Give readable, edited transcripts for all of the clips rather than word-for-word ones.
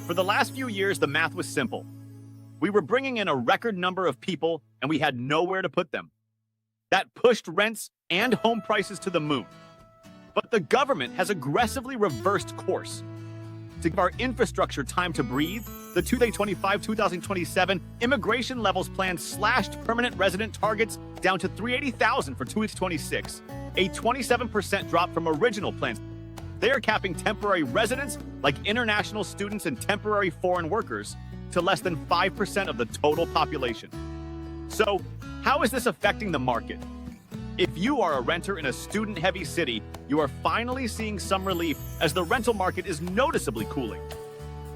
For the last few years, the math was simple. We were bringing in a record number of people, and we had nowhere to put them. That pushed rents and home prices to the moon. But the government has aggressively reversed course. To give our infrastructure time to breathe, the 2025-2027 immigration levels plan slashed permanent resident targets down to 380,000 for 2026, a 27% drop from original plans. They are capping temporary residents, like international students and temporary foreign workers, to less than 5% of the total population. So, how is this affecting the market? If you are a renter in a student-heavy city, you are finally seeing some relief as the rental market is noticeably cooling.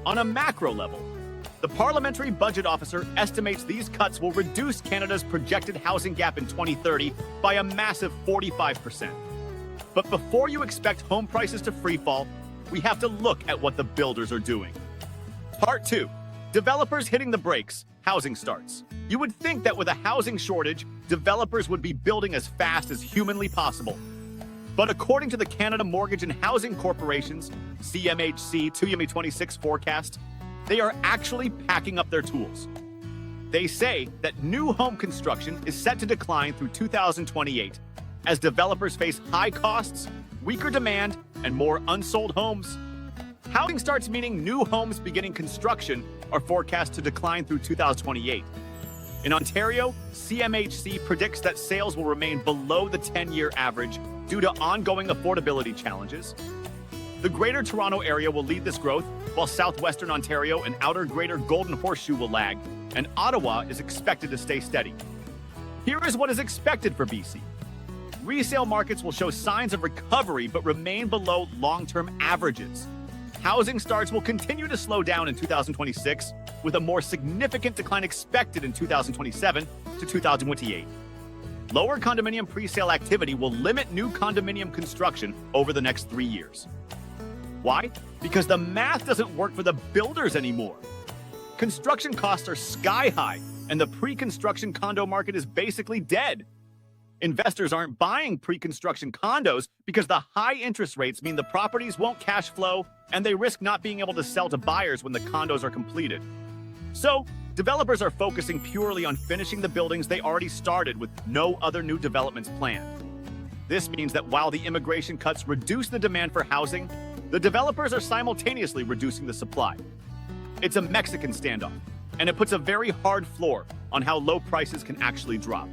On a macro level, the Parliamentary Budget Officer estimates these cuts will reduce Canada's projected housing gap in 2030 by a massive 45%. But before you expect home prices to freefall, we have to look at what the builders are doing. Part 2. Developers hitting the brakes. Housing starts. You would think that with a housing shortage, developers would be building as fast as humanly possible. But according to the Canada Mortgage and Housing Corporation's CMHC 2026 forecast, they are actually packing up their tools. They say that new home construction is set to decline through 2028 as developers face high costs, weaker demand, and more unsold homes. Housing starts meaning new homes beginning construction are forecast to decline through 2028. In Ontario, CMHC predicts that sales will remain below the 10-year average due to ongoing affordability challenges. The Greater Toronto Area will lead this growth, while Southwestern Ontario and Outer Greater Golden Horseshoe will lag, and Ottawa is expected to stay steady. Here is what is expected for BC. Resale markets will show signs of recovery but remain below long-term averages. Housing starts will continue to slow down in 2026, with a more significant decline expected in 2027 to 2028. Lower condominium presale activity will limit new condominium construction over the next 3 years. Why? Because the math doesn't work for the builders anymore. Construction costs are sky high, and the pre-construction condo market is basically dead. Investors aren't buying pre-construction condos because the high interest rates mean the properties won't cash flow and they risk not being able to sell to buyers when the condos are completed. So, developers are focusing purely on finishing the buildings they already started with no other new developments planned. This means that while the immigration cuts reduce the demand for housing, the developers are simultaneously reducing the supply. It's a Mexican standoff, and it puts a very hard floor on how low prices can actually drop.